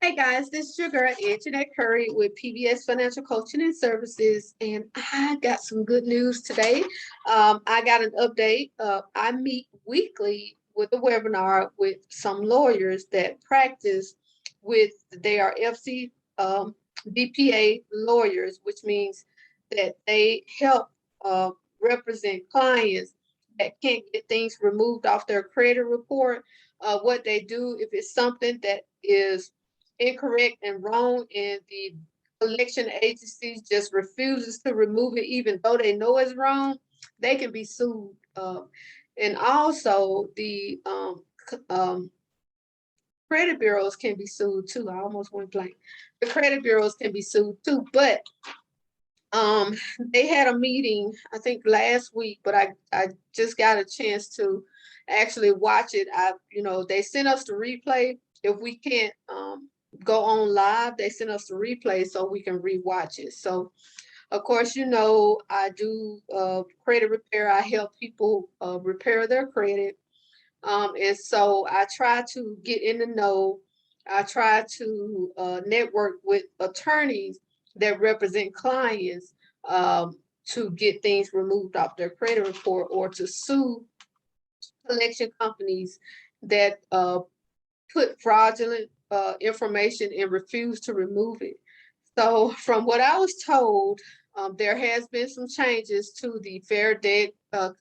Hey guys, this is your girl Anjanette Curry with PBS Financial Coaching and Services, and I got some good news today. I got an update. I meet weekly with a webinar with some lawyers that practice with they are FCPA lawyers, which means that they help represent clients that can't get things removed off their credit report. What they do if it's something that is incorrect and wrong, and the collection agency just refuses to remove it, even though they know it's wrong, they can be sued. And also, the credit bureaus can be sued too. I almost went blank. The credit bureaus can be sued too, but um, they had a meeting, I think last week, but I just got a chance to actually watch it. They sent us the replay. If we can't go on live, they sent us the replay so we can rewatch it. So of course, I do credit repair. I help people repair their credit. And so I try to get in the know. I try to network with attorneys that represent clients to get things removed off their credit report or to sue collection companies that put fraudulent information and refuse to remove it. So from what I was told, there has been some changes to the Fair Debt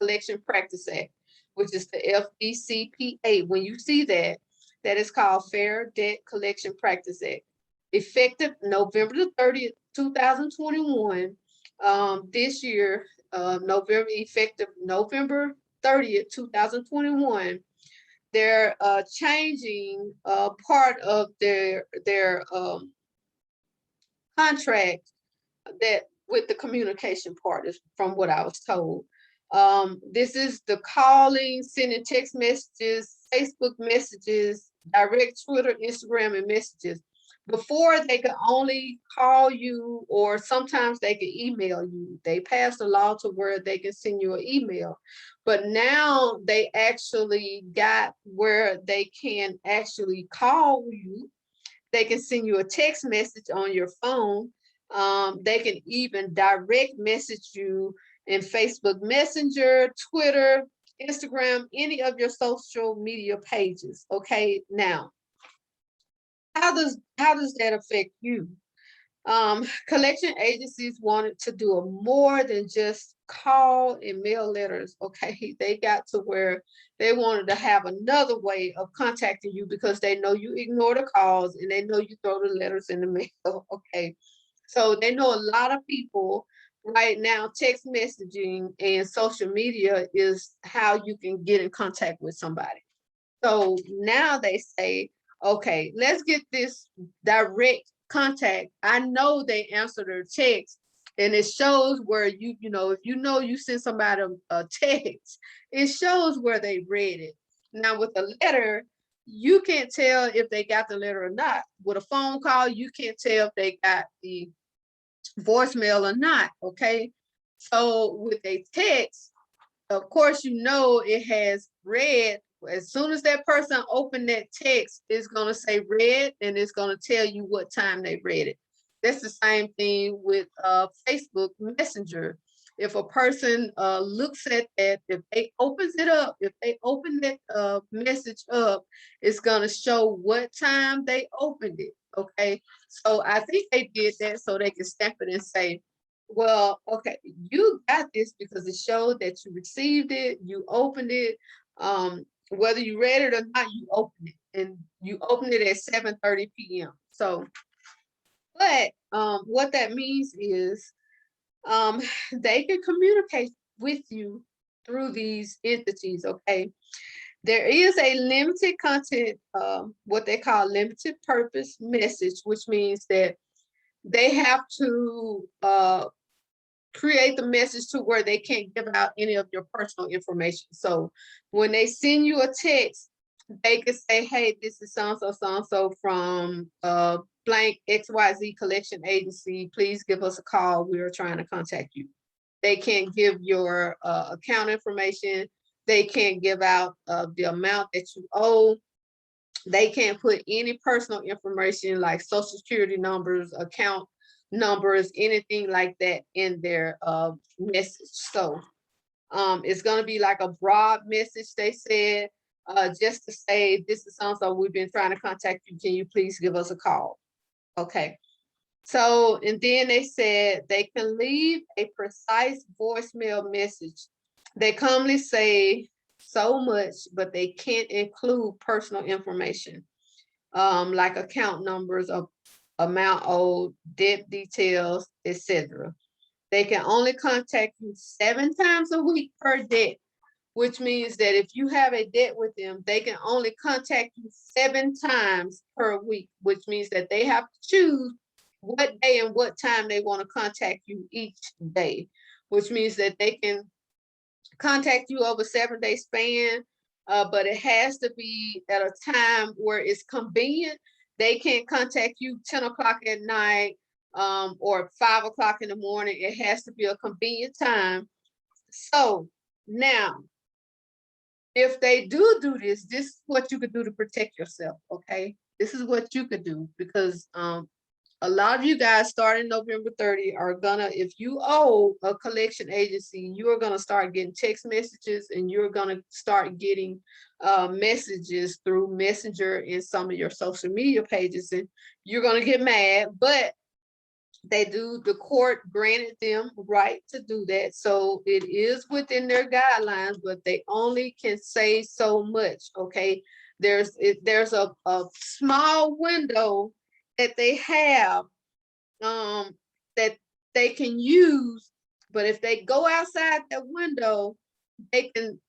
Collection Practice Act, which is the FDCPA. When you see that, that is called Fair Debt Collection Practice Act. Effective November the 30th, 2021, this year, effective November 30th, 2021, they're changing part of their contract that with the communication partners, from what I was told. This is the calling, sending text messages, Facebook messages, direct Twitter, Instagram, and messages. Before, they could only call you, or sometimes they could email you. They passed a law to where they can send you an email. But now they actually got where they can actually call you. They can send you a text message on your phone. They can even direct message you in Facebook Messenger, Twitter, Instagram, any of your social media pages. Okay, now how does that affect you? Collection agencies wanted to do a more than just call and mail letters. Okay, they got to where they wanted to have another way of contacting you because they know you ignore the calls and they know you throw the letters in the mail. Okay, so they know a lot of people right now. Text messaging and social media is how you can get in contact with somebody. So now they say, okay, let's get this direct contact. I know they answer their text, and it shows where if you send somebody a text, it shows where they read it. Now with a letter, you can't tell if they got the letter or not. With a phone call, you can't tell if they got the voicemail or not. Okay, so with a text, of course, it has read. As soon as that person opened that text, it's going to say read, and it's going to tell you what time they read it. That's the same thing with Facebook Messenger. If a person looks at that, if they opens it up, if they open that message up, it's going to show what time they opened it. Okay, so I think they did that so they can stamp it and say, well, okay, you got this because it showed that you received it, you opened it. Whether you read it or not, you opened it, and you opened it at 7:30 p.m. So, but what that means is they can communicate with you through these entities. Okay, there is a limited content, what they call limited purpose message, which means that they have to create the message to where they can't give out any of your personal information. So when they send you a text, they could say, hey, this is so-and-so from blank XYZ collection agency. Please give us a call. We are trying to contact you. They can't give your account information. They can't give out the amount that you owe. They can't put any personal information like social security numbers, account numbers, anything like that in their message. So it's going to be like a broad message, they said, just to say, this is so we've been trying to contact you. Can you please give us a call? Okay. So, and then they said they can leave a precise voicemail message. They commonly say so much, but they can't include personal information, like account numbers, of amount owed, debt details, etc. They can only contact you 7 times a week per debt, which means that if you have a debt with them, they can only contact you 7 times per week, which means that they have to choose what day and what time they want to contact you each day, which means that they can contact you over 7-day span, but it has to be at a time where it's convenient. They can't contact you 10 o'clock at night or 5 o'clock in the morning. It has to be a convenient time. So now, if they do this, this is what you could do to protect yourself, okay? This is what you could do, because a lot of you guys starting November 30 are gonna, if you owe a collection agency, you are gonna start getting text messages, and you're gonna start getting messages through Messenger and some of your social media pages, and you're gonna get mad, but the court granted them right to do that. So it is within their guidelines, but they only can say so much, okay? There's a small window that they have that they can use, but if they go outside that window, they can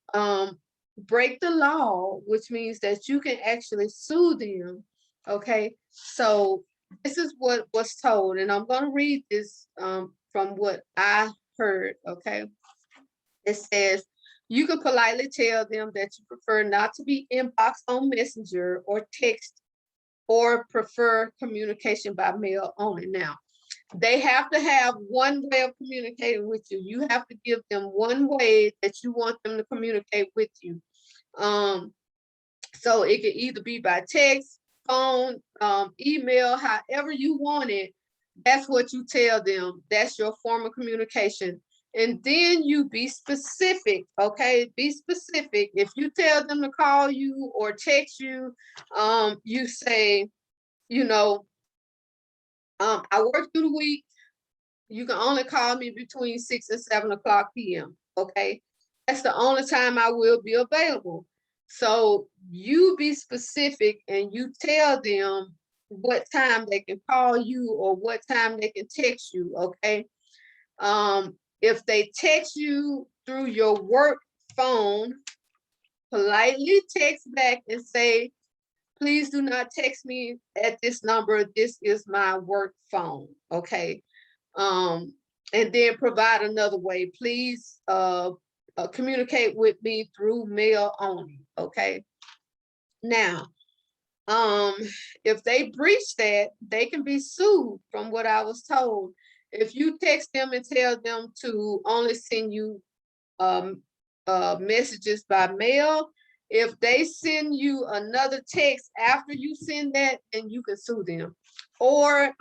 break the law, which means that you can actually sue them, okay? So this is what was told, and I'm going to read this from what I heard, okay? It says, you can politely tell them that you prefer not to be inboxed on Messenger or text, or prefer communication by mail only. Now, they have to have one way of communicating with you. You have to give them one way that you want them to communicate with you. So it could either be by text, phone, email, however you want it. That's what you tell them. That's your form of communication. And then you be specific, okay? Be specific. If you tell them to call you or text you, you say, you know, I work through the week. You can only call me between 6 and 7 o'clock p.m. Okay. That's the only time I will be available. So you be specific and you tell them what time they can call you or what time they can text you. Okay. If they text you through your work phone, politely text back and say, please do not text me at this number. This is my work phone. Okay. And then provide another way. Please communicate with me through mail only. Okay. Now, if they breach that, they can be sued, from what I was told. If you text them and tell them to only send you messages by mail, if they send you another text after you send that, then you can sue them. Or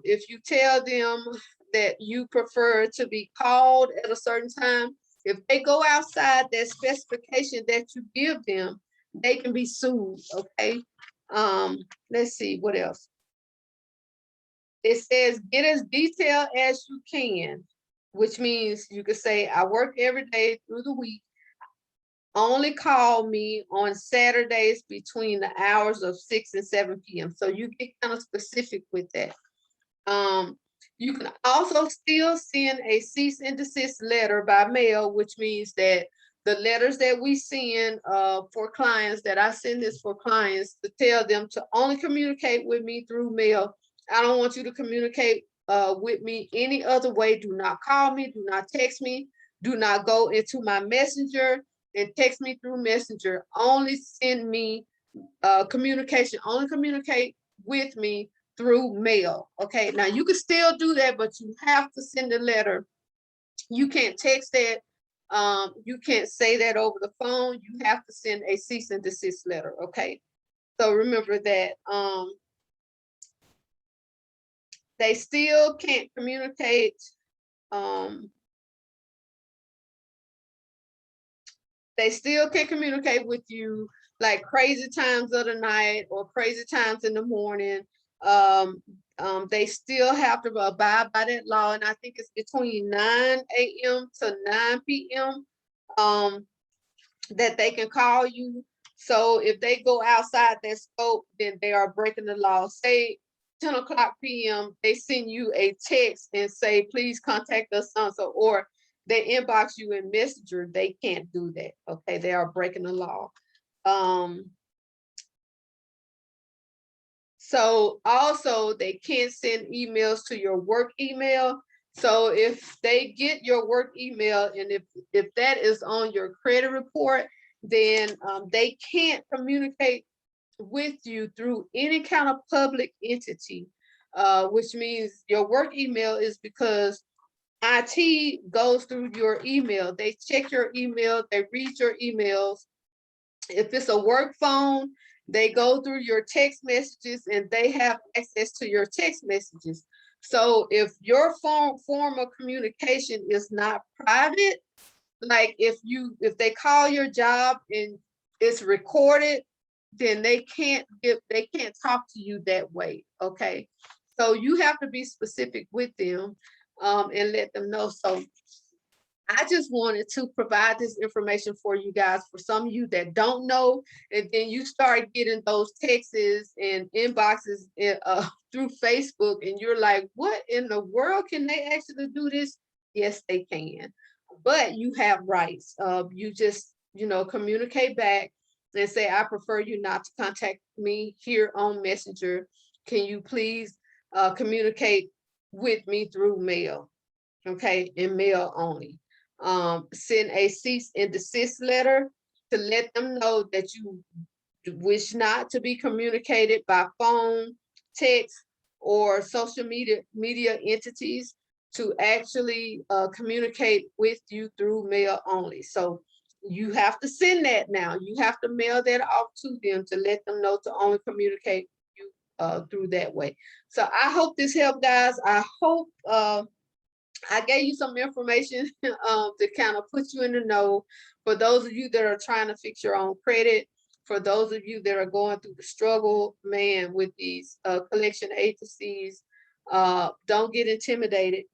if you tell them that you prefer to be called at a certain time, if they go outside that specification that you give them, they can be sued. Okay. Let's see what else. It says get as detailed as you can, which means you could say, I work every day through the week. Only call me on Saturdays between the hours of 6 and 7 p.m. So you get kind of specific with that. You can also still send a cease and desist letter by mail, which means that the letters that we send for clients, that I send this for clients to tell them to only communicate with me through mail. I don't want you to communicate with me any other way. Do not call me, do not text me, do not go into my messenger and text me through messenger. Only send me communication, only communicate with me through mail. Okay, now you can still do that, but you have to send a letter. You can't text that. You can't say that over the phone. You have to send a cease and desist letter. Okay, So remember that they still can't communicate. They still can communicate with you like crazy times of the night or crazy times in the morning. They still have to abide by that law, and I think it's between 9 a.m. to 9 p.m. That they can call you. So if they go outside that scope, then they are breaking the law. Say 10 o'clock p.m., they send you a text and say, please contact us, so, or they inbox you in Messenger, they can't do that. Okay, they are breaking the law. So also they can't send emails to your work email. So if they get your work email, and if that is on your credit report, then they can't communicate with you through any kind of public entity, which means your work email is because IT goes through your email. They check your email, they read your emails. If it's a work phone, they go through your text messages and they have access to your text messages. So if your form of communication is not private, like if they call your job and it's recorded, then they can't talk to you that way. Okay. So you have to be specific with them and let them know. So I just wanted to provide this information for you guys, for some of you that don't know, and then you start getting those texts and inboxes through Facebook, and you're like, what in the world, can they actually do this? Yes, they can, but you have rights. You just, communicate back and say, I prefer you not to contact me here on Messenger. Can you please communicate with me through mail? Okay, in mail only. Send a cease and desist letter to let them know that you wish not to be communicated by phone, text, or social media entities, to actually communicate with you through mail only. So you have to send that now. You have to mail that off to them to let them know to only communicate you through that way. So I hope this helped, guys. I hope I gave you some information to kind of put you in the know. For those of you that are trying to fix your own credit, for those of you that are going through the struggle, man, with these collection agencies, don't get intimidated.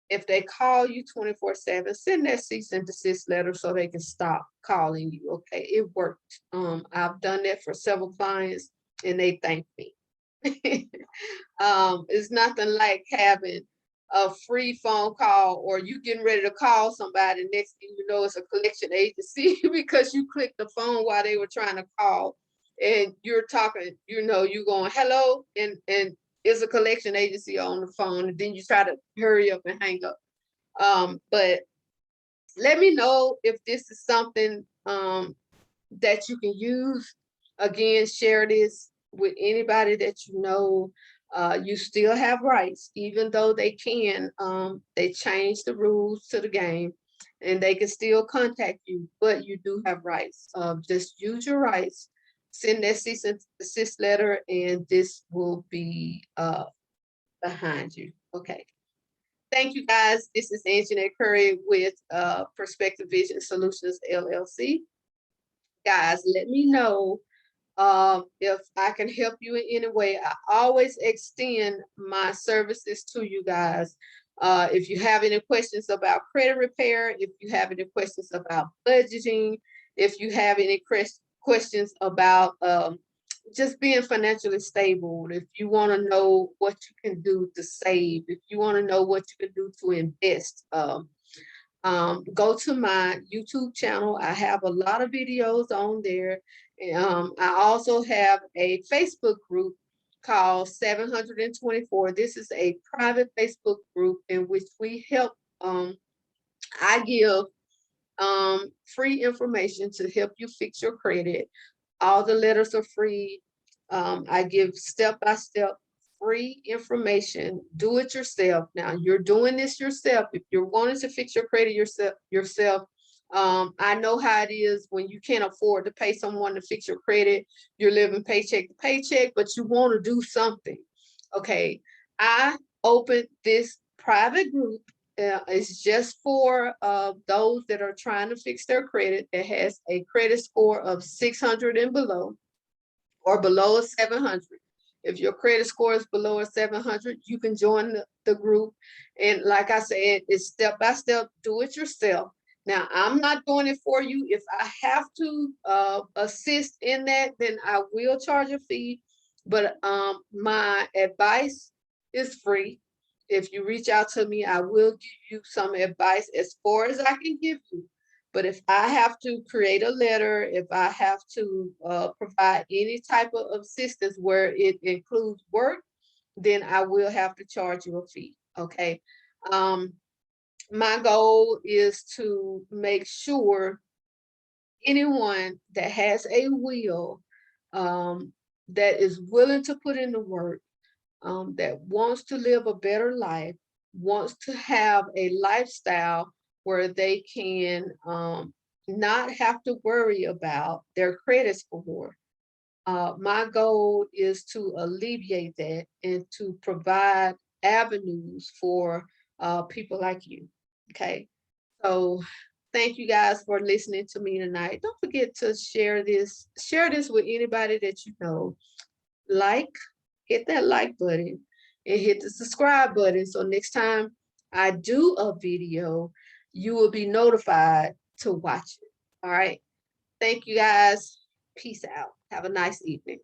If they call you 24/7, send that cease and desist letter so they can stop calling you. Okay, it worked. I've done that for several clients and they thank me. It's nothing like having a free phone call, or you getting ready to call somebody, next thing you know it's a collection agency because you clicked the phone while they were trying to call, and you're talking, you're going hello, and it's a collection agency on the phone, and then you try to hurry up and hang up. But let me know if this is something that you can use. Again, share this with anybody that you know. You still have rights, even though they change the rules to the game, and they can still contact you, but you do have rights. Just use your rights, send that cease and desist letter, and this will be behind you. Okay. Thank you, guys. This is Anjanette Curry with Perspective Vision Solutions, LLC. Guys, let me know if I can help you in any way. I always extend my services to you guys. If you have any questions about credit repair, if you have any questions about budgeting, if you have any questions about just being financially stable, if you want to know what you can do to save, if you want to know what you can do to invest, go to my YouTube channel. I have a lot of videos on there. I also have a Facebook group called 724. This is a private Facebook group in which we help. I give free information to help you fix your credit. All the letters are free. I give step-by-step free information. Do it yourself. Now you're doing this yourself. If you're wanting to fix your credit yourself, I know how it is when you can't afford to pay someone to fix your credit. You're living paycheck to paycheck, but you want to do something. Okay, I opened this private group. It's just for those that are trying to fix their credit, that has a credit score of 600 and below, or below a 700. If your credit score is below a 700, you can join the group. And like I said, it's step by step, do it yourself. Now, I'm not doing it for you. If I have to assist in that, then I will charge a fee. But my advice is free. If you reach out to me, I will give you some advice as far as I can give you. But if I have to create a letter, if I have to provide any type of assistance where it includes work, then I will have to charge you a fee. Okay. Um, my goal is to make sure anyone that has a will, that is willing to put in the work, that wants to live a better life, wants to have a lifestyle where they can not have to worry about their credit score. My goal is to alleviate that and to provide avenues for people like you. Okay. So thank you guys for listening to me tonight. Don't forget to share this with anybody that you know. Like, hit that like button and hit the subscribe button. So next time I do a video, you will be notified to watch it. All right. Thank you guys. Peace out. Have a nice evening.